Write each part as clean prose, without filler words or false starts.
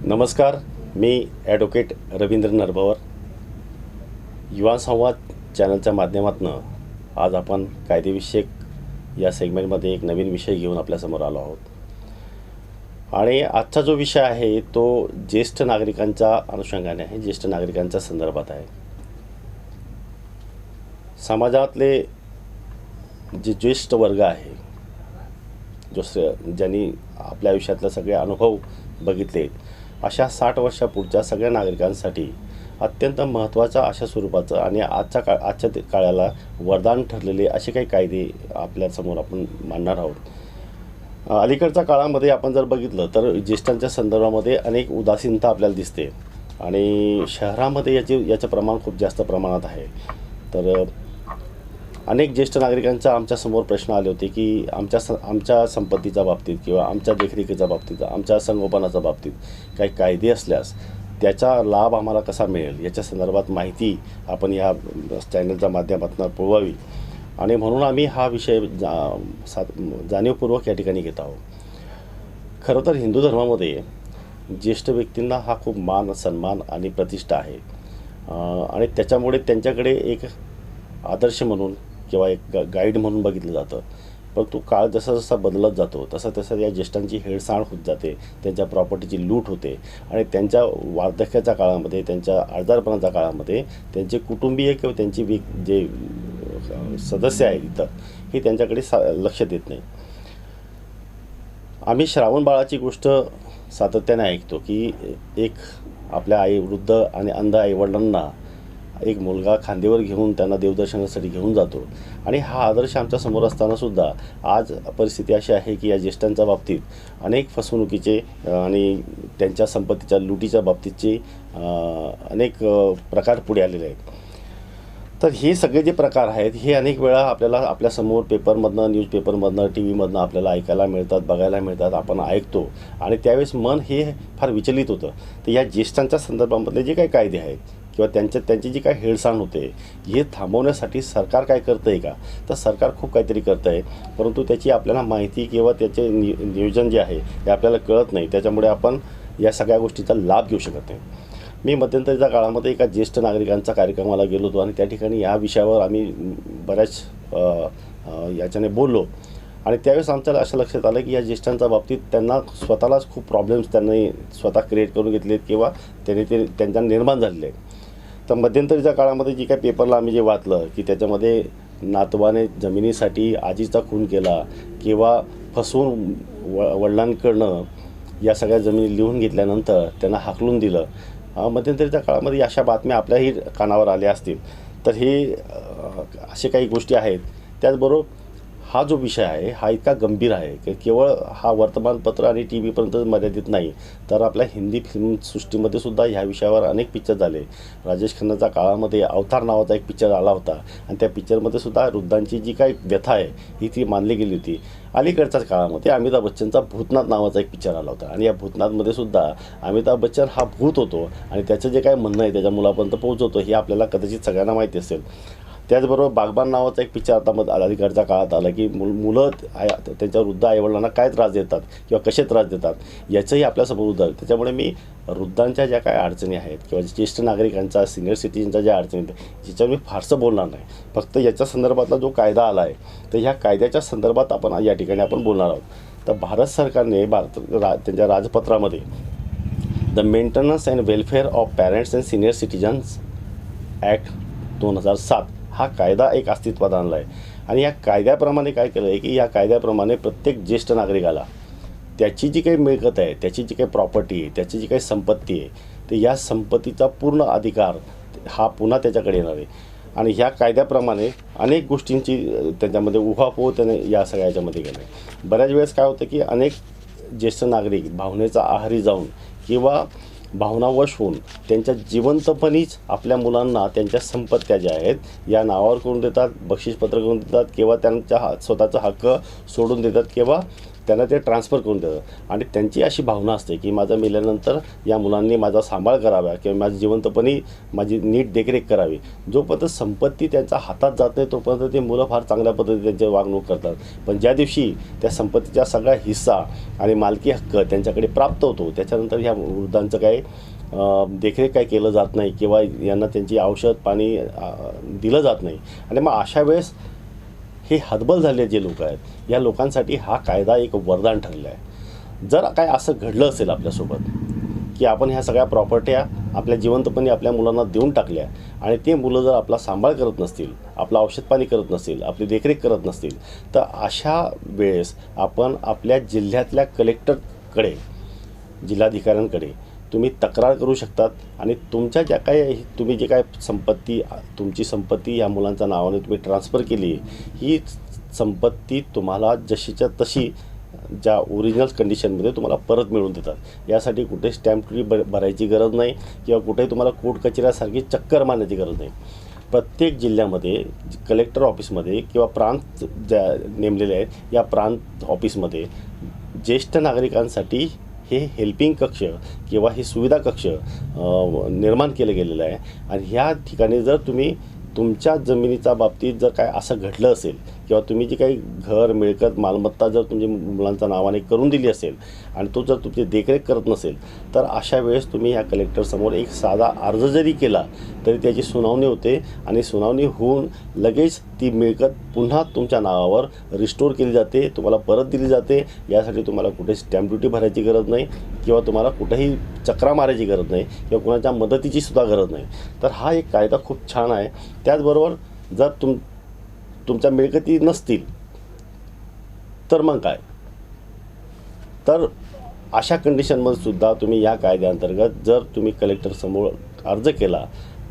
नमस्कार, मी ॲडव्होकेट रवींद्र नरभवर. युवा संवाद चॅनलच्या माध्यमातून आज आपण कायदेविषयक या सेगमेंटमध्ये एक नवीन विषय घेऊन आपल्यासमोर आलो आहोत. आणि आजचा जो विषय आहे तो ज्येष्ठ नागरिकांच्या अनुषंगाने आहे, ज्येष्ठ नागरिकांच्या संदर्भात आहे. समाजातले जे ज्येष्ठ वर्ग आहे, ज्यांनी आपल्या आयुष्यातले सगळे अनुभव बघितले, अशा 60 वर्षापुढच्या सगळ्या नागरिकांसाठी अत्यंत महत्त्वाच्या अशा स्वरूपाचं आणि आजच्या काळाला वरदान ठरलेले असे काही कायदे आपल्यासमोर आपण मांडणार आहोत. अलीकडच्या काळामध्ये आपण जर बघितलं तर ज्येष्ठांच्या संदर्भामध्ये अनेक उदासीनता आपल्याला दिसते आणि शहरामध्ये याचं प्रमाण खूप जास्त प्रमाणात आहे. तर अनेक ज्येष्ठ नागरिकांचा आमच्यासमोर प्रश्न आले होते की आमच्या संपत्तीच्या बाबतीत किंवा आमच्या देखरेखीच्या बाबतीत, आमच्या संगोपनाच्या बाबतीत काही कायदे असल्यास त्याचा लाभ आम्हाला कसा मिळेल याच्या संदर्भात माहिती आपण या चॅनलच्या माध्यमातून पुरवावी. आणि म्हणून आम्ही हा विषय जाणीवपूर्वक या ठिकाणी घेत आहोत. खरं तर हिंदू धर्मामध्ये ज्येष्ठ व्यक्तींना हा खूप मान, सन्मान आणि प्रतिष्ठा आहे आणि त्याच्यामुळे त्यांच्याकडे एक आदर्श म्हणून किंवा एक गाईड म्हणून बघितलं जातं. परंतु काळ जसा जसा बदलत जातो तसं या ज्येष्ठांची हेळसांड होत जाते, त्यांच्या प्रॉपर्टीची लूट होते आणि त्यांच्या वार्धक्याच्या काळामध्ये, त्यांच्या आजारपणाच्या काळामध्ये त्यांचे कुटुंबीय किंवा त्यांची जे सदस्य आहेत इतर, हे त्यांच्याकडे लक्ष देत नाही. आम्ही श्रावण बाळाची गोष्ट सातत्याने ऐकतो की एक आपल्या वृद्ध आणि अंध आईवडिलांना एक मुलगा खांद्यावर घेऊन त्यांना देवदर्शनासाठी घेऊन जातो आणि हा आदर्श आमच्या समोर असतानासुद्धा आज परिस्थिती अशी आहे की या ज्येष्ठांच्या बाबतीत अनेक फसवणुकीचे आणि त्यांच्या संपत्तीच्या लुटीच्या बाबतीतचे अनेक प्रकार पुढे आलेले आहेत. तर हे सगळे जे प्रकार आहेत हे अनेक वेळा आपल्याला आपल्यासमोर पेपरमधनं, न्यूजपेपरमधनं, टी व्हीमधनं आपल्याला ऐकायला मिळतात, बघायला मिळतात, आपण ऐकतो आणि त्यावेळेस मन हे फार विचलित होतं. तर या ज्येष्ठांच्या संदर्भामधले जे काही कायदे आहेत किंवा त्यांची जी काही हेळसांड होते हे थांबवण्यासाठी सरकार काय करतं आहे का? तर सरकार खूप काहीतरी करतं आहे, परंतु त्याची आपल्याला माहिती किंवा त्याचे नियोजन जे आहे हे आपल्याला कळत नाही. त्याच्यामुळे आपण या सगळ्या गोष्टीचा लाभ घेऊ शकत नाही. मी मध्यंतरीच्या काळामध्ये एका ज्येष्ठ नागरिकांचा कार्यक्रमाला गेलो होतो आणि त्या ठिकाणी या विषयावर आम्ही बऱ्याच याच्याने बोललो आणि त्यावेळेस आमच्याला असं लक्षात आलं की या ज्येष्ठांच्या बाबतीत त्यांना स्वतःलाच खूप प्रॉब्लेम्स त्यांनी स्वतः क्रिएट करून घेतलेत किंवा त्यांच्या निर्माण झालेले आहेत. तर मध्यंतरीच्या काळामध्ये जी काही पेपरला आम्ही जे वाचलं की त्याच्यामध्ये नातवाने जमिनीसाठी आजीचा खून केला किंवा फसवून वडिलांकडनं या सगळ्या जमिनी लिहून घेतल्यानंतर त्यांना हाकलून दिलं. मध्यंतरीच्या काळामध्ये अशा बातम्या आपल्याही कानावर आल्या असतील. तर हे असे काही गोष्टी आहेत. त्याचबरोबर हा जो विषय आहे हा इतका गंभीर आहे की केवळ हा वर्तमानपत्र आणि टी व्हीपर्यंत मर्यादित नाही, तर आपल्या हिंदी फिल्मसृष्टीमध्ये सुद्धा ह्या विषयावर अनेक पिक्चर झाले. राजेश खन्नाच्या काळामध्ये अवतार नावाचा एक पिक्चर आला होता आणि त्या पिक्चरमध्ये सुद्धा वृद्धांची जी काही व्यथा आहे ही ती मानली गेली होती. अलीकडच्याच काळामध्ये अमिताभ बच्चनचा भूतनाथ नावाचा एक पिक्चर आला होता आणि या भूतनाथमध्ये सुद्धा अमिताभ बच्चन हा भूत होतो आणि त्याचं जे काही म्हणणं आहे त्याच्या मुलापर्यंत पोहोचवतो हे आपल्याला कदाचित सगळ्यांना माहिती असेल. त्याचबरोबर बागबान नावाचा एक पिक्चर आता अलीकडच्या काळात आला की मुलं त्यांच्या वृद्ध आईवडिलांना काय त्रास देतात किंवा कसे त्रास देतात याचंही आपल्यासमोर उदाहरण. त्याच्यामुळे मी वृद्धांच्या ज्या काही अडचणी आहेत किंवा ज्येष्ठ नागरिकांच्या, सिनियर सिटीजनच्या ज्या अडचणी आहेत याच्यावर मी फारसं बोलणार नाही. फक्त याच्या संदर्भातला जो कायदा आला आहे तर ह्या कायद्याच्या संदर्भात आपण या ठिकाणी आपण बोलणार आहोत. तर भारत सरकारने त्यांच्या राजपत्रामध्ये the maintenance and welfare of parents and senior citizens act 2007 हा कायदा एक अस्तित्वात आणला आहे आणि या कायद्याप्रमाणे काय केलं आहे की या कायद्याप्रमाणे प्रत्येक ज्येष्ठ नागरिकाला त्याची जी काही मिळकत आहे, त्याची जी काही प्रॉपर्टी आहे, त्याची जी काही संपत्ती आहे, तर या संपत्तीचा पूर्ण अधिकार हा पुन्हा त्याच्याकडे येणार आहे. आणि ह्या कायद्याप्रमाणे अनेक गोष्टींची त्याच्यामध्ये उहापोह त्याने या सगळ्या याच्यामध्ये केलं आहे. बऱ्याच वेळेस काय होतं की अनेक ज्येष्ठ नागरिक भावनेचा आहारी जाऊन किंवा भावनावश होऊन त्यांच्या जिवंतपणीच आपल्या मुलांना त्यांच्या संपत्त्या ज्या आहेत या नावावर करून देतात, बक्षीसपत्र करून देतात किंवा त्यांच्या स्वतःचा हक्क सोडून देतात किंवा त्यांना ते ट्रान्सफर करून देतात आणि त्यांची अशी भावना असते की माझं मेल्यानंतर या मुलांनी माझा सांभाळ करावा किंवा माझी जिवंतपणी माझी नीट देखरेख करावी. जोपर्यंत संपत्ती त्यांच्या हातात जात नाही तोपर्यंत ते मुलं फार चांगल्या पद्धतीने त्यांची वागणूक करतात. पण ज्या दिवशी त्या संपत्तीचा सगळा हिस्सा आणि मालकी हक्क त्यांच्याकडे प्राप्त होतो त्याच्यानंतर ह्या वृद्धांचं काही देखरेख काय केलं जात नाही किंवा यांना त्यांची औषध पाणी दिलं जात नाही. आणि मग अशा वेळेस हे हतबल झालेले जे लोक आहेत या लोकांसाठी हा कायदा एक वरदान ठरला आहे. जर काय असं घडलं असेल आपल्यासोबत की आपण ह्या सगळ्या प्रॉपर्ट्या आपल्या जिवंतपणे आपल्या मुलांना देऊन टाकल्या आणि ते मुलं जर आपला सांभाळ करत नसतील, आपलं औषधपाणी करत नसतील, आपली देखरेख करत नसतील, तर अशा वेळेस आपण आपल्या जिल्ह्यातल्या कलेक्टरकडे, जिल्हाधिकाऱ्यांकडे तुम्ही तक्रार करू शकतात आणि तुमच्या ज्या काही तुम्ही जे काय तुमची संपत्ती या मुलांच्या नावाने तुम्ही ट्रान्सफर केली ही संपत्ती तुम्हाला जशीच्या तशी ज्या ओरिजिनल कंडिशनमध्ये तुम्हाला परत मिळवून देतात. यासाठी कुठे स्टॅम्प ड्युटी भरायची गरज नाही किंवा कुठेही तुम्हाला कोर्ट कचेऱ्यासारखी चक्कर मारण्याची गरज नाही. प्रत्येक जिल्ह्यामध्ये कलेक्टर ऑफिसमध्ये किंवा प्रांत ज्या नेमलेले आहेत या प्रांत ऑफिसमध्ये ज्येष्ठ नागरिकांसाठी हे हेल्पिंग कक्ष किंवा हे सुविधा कक्ष निर्माण केलं गेलेलं आहे. आणि ह्या ठिकाणी जर तुम्ही तुमच्या जमिनीच्या बाबतीत जर काय असं घडलं असेल किंवा तुम्ही जी काही घर मिळकत मालमत्ता जर तुमच्या मुलांच्या नावाने करून दिली असेल आणि तो जर तुमची देखरेख करत नसेल तर अशा वेळेस तुम्ही ह्या कलेक्टरसमोर एक साधा अर्ज जरी केला तरी त्याची सुनावणी होते आणि सुनावणी होऊन लगेच ती मिळकत पुन्हा तुमच्या नावावर रिस्टोर केली जाते, तुम्हाला परत दिली जाते. यासाठी तुम्हाला कुठे स्टॅम्प ड्युटी भरायची गरज नाही किंवा तुम्हाला कुठेही चक्रा मारायची गरज नाही किंवा कुणाच्या मदतीची सुद्धा गरज नाही. तर हा एक कायदा खूप छान आहे. त्याचबरोबर जर तुमच्या मिळकती नसतील तर मग काय, तर अशा कंडिशनमध्ये सुद्धा तुम्ही या कायद्याअंतर्गत जर तुम्ही कलेक्टरसमोर अर्ज केला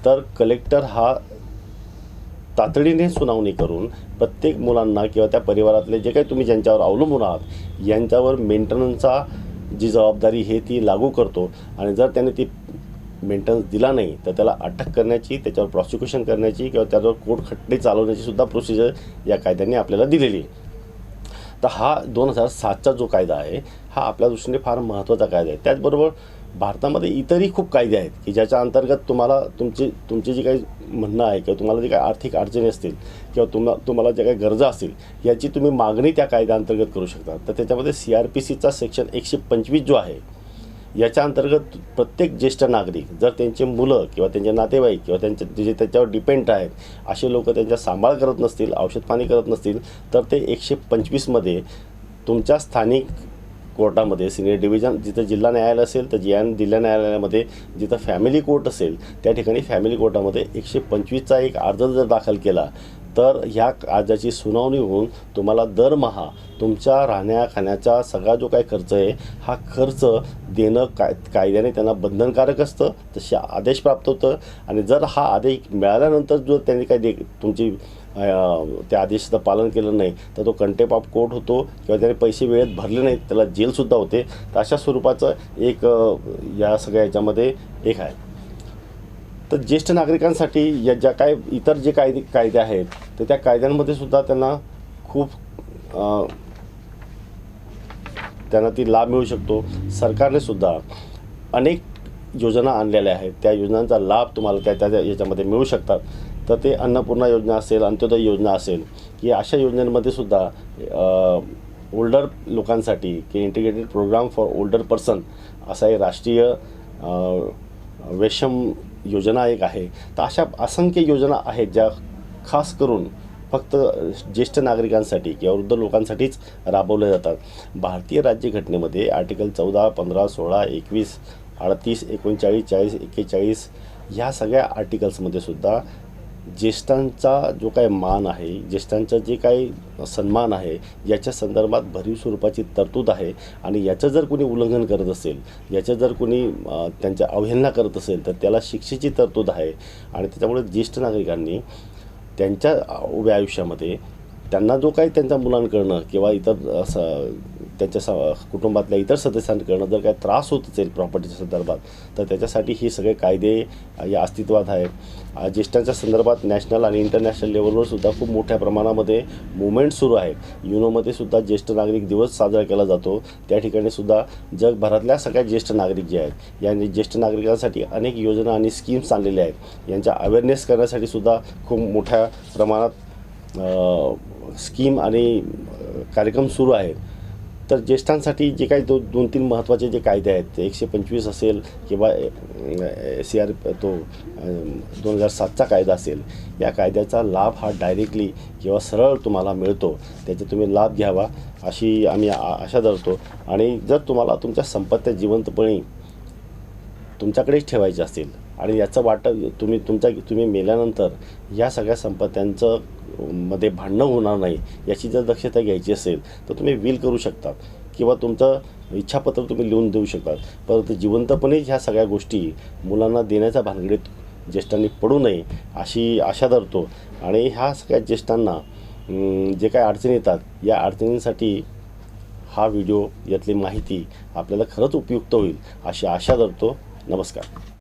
तर कलेक्टर हा तातडीने सुनावणी करून प्रत्येक मुलांना किंवा त्या परिवारातले जे काही तुम्ही ज्यांच्यावर अवलंबून आहात यांच्यावर मेंटेनन्सचा जी जबाबदारी हे ती लागू करतो. आणि जर त्याने ती मेंटेनन्स दिला नाही तर त्याला अटक करण्याची, त्याच्यावर प्रॉसिक्युशन करण्याची किंवा त्याच्यावर कोर्ट खटले चालवण्याची सुद्धा प्रोसिजर या कायद्याने आपल्याला दिलेली आहे. तर हा 2007चा जो कायदा आहे हा आपल्या दृष्टीने फार महत्त्वाचा कायदा आहे. त्याचबरोबर भारतामध्ये इतरही खूप कायदे आहेत की ज्याच्या अंतर्गत तुम्हाला तुमची जी काही म्हणणं आहे किंवा तुम्हाला जे काही आर्थिक अडचणी असतील किंवा तुम्हाला ज्या काही गरजा असतील याची तुम्ही मागणी त्या कायद्याअंतर्गत करू शकता. तर त्याच्यामध्ये CRPCचा सेक्शन 125 जो आहे याच्या अंतर्गत प्रत्येक ज्येष्ठ नागरिक जर त्यांचे मुलं किंवा त्यांचे नातेवाईक किंवा जे त्याच्यावर डिपेंड आहेत असे लोक त्यांचा सांभाळ करत नसतील, औषधपाणी करत नसतील तर ते 125मध्ये तुमच्या स्थानिक कोर्टामध्ये सिनियर डिव्हिजन जिथं जिल्हा न्यायालय असेल तर जिल्हा न्यायालयामध्ये जिथं फॅमिली कोर्ट असेल त्या ठिकाणी फॅमिली कोर्टामध्ये 125चा एक अर्ज जर दाखल केला तर ह्या अर्जाची सुनावणी होऊन तुम्हाला दरमहा तुमच्या राहण्या खाण्याचा सगळा जो काही खर्च आहे हा खर्च देणं कायद्याने त्यांना बंधनकारक असतं. तसे आदेश प्राप्त होतं आणि जर हा आदेश मिळाल्यानंतर जर त्यांनी काही तुमची त्या आदेशाचं पालन केलं नाही तर तो कंटेम्प्ट ऑफ कोर्ट होतो किंवा त्याने पैसे वेळेत भरले नाहीत त्याला जेलसुद्धा होते. तर अशा स्वरूपाचं एक या सगळ्या याच्यामध्ये एक आहे. तर ज्येष्ठ नागरिकांसाठी या ज्या काय इतर जे कायदे आहेत तर त्या कायद्यांमध्ये सुद्धा त्यांना खूप त्यांना ती लाभ मिळू शकतो. सरकारने सुद्धा अनेक योजना आणलेल्या आहेत, त्या योजनांचा लाभ तुम्हाला त्या याच्यामध्ये मिळू शकतात. तर ते अन्नपूर्णा योजना असेल, अंत्योदय योजना असेल की अशा योजनांमध्ये सुद्धा ओल्डर लोकांसाठी की integrated programme for older person असा एक राष्ट्रीय वेशम योजना एक आहे. तर अशा असंख्य योजना आहेत ज्या खास करून फक्त ज्येष्ठ नागरिकांसाठी किंवा वृद्ध लोकांसाठीच राबवल्या जातात. भारतीय राज्यघटनेमध्ये आर्टिकल 14, 15, 16, 21, 38, 39, 40, 41 ह्या सगळ्या आर्टिकल्समध्ये सुद्धा ज्येष्ठांचा जो काही मान आहे, ज्येष्ठांचा जे काही सन्मान आहे याच्या संदर्भात भरीव स्वरूपाची तरतूद आहे. आणि याचं जर कोणी उल्लंघन करत असेल, याचं जर कोणी त्यांच्या अवहेलना करत असेल तर त्याला शिक्षेची तरतूद आहे. आणि त्याच्यामुळे ज्येष्ठ नागरिकांनी त्यांच्या उभ्या आयुष्यामध्ये त्यांना जो काही त्यांच्या मुलांकडनं किंवा इतर त्यांच्या कुटुंबातल्या इतर सदस्यांकडनं जर काही त्रास होत असेल प्रॉपर्टीच्या संदर्भात, तर त्याच्यासाठी ही सगळे कायदे या अस्तित्वात आहेत. ज्येष्ठांच्या संदर्भात नॅशनल आणि इंटरनॅशनल लेवलवर सुद्धा खूप मोठ्या प्रमाणामध्ये मुवमेंट सुरू आहेत. युनोमध्ये सुद्धा ज्येष्ठ नागरिक दिवस साजरा केला जातो. त्या ठिकाणी सुद्धा जगभरातल्या सगळ्या ज्येष्ठ नागरिक जे आहेत, यांनी ज्येष्ठ नागरिकांसाठी अनेक योजना आणि स्कीम्स आणलेल्या आहेत. यांच्या अवेअरनेस करण्यासाठी सुद्धा खूप मोठ्या प्रमाणात स्कीम आणि कार्यक्रम सुरू आहेत. तर ज्येष्ठांसाठी जे काही 2-3 महत्त्वाचे जे कायदे आहेत, ते 125 असेल किंवा CR तो 2007चा कायदा असेल, या कायद्याचा लाभ हा डायरेक्टली किंवा सरळ तुम्हाला मिळतो. त्याचा तुम्ही लाभ घ्यावा अशी आम्ही आशा धरतो. आणि जर तुम्हाला तुमच्या संपत्त्या जिवंतपणे तुमच्याकडेच ठेवायच्या असतील आणि याचं वाटप तुम्ही मेल्यानंतर या सगळ्या संपत्त्यांचं मध्ये भांडणं होणार नाही याची जर दक्षता घ्यायची असेल, तर तुम्ही विल करू शकतात किंवा तुमचं इच्छापत्र तुम्ही लिहून देऊ शकतात. परंतु जिवंतपणे ह्या सगळ्या गोष्टी मुलांना देण्याच्या भानगडीत ज्येष्ठांनी पडू नये अशी आशा धरतो. आणि ह्या सगळ्या ज्येष्ठांना जे काही अडचणी येतात, या अडचणींसाठी हा व्हिडिओ, यातली माहिती आपल्याला खरंच उपयुक्त होईल अशी आशा धरतो. नमस्कार.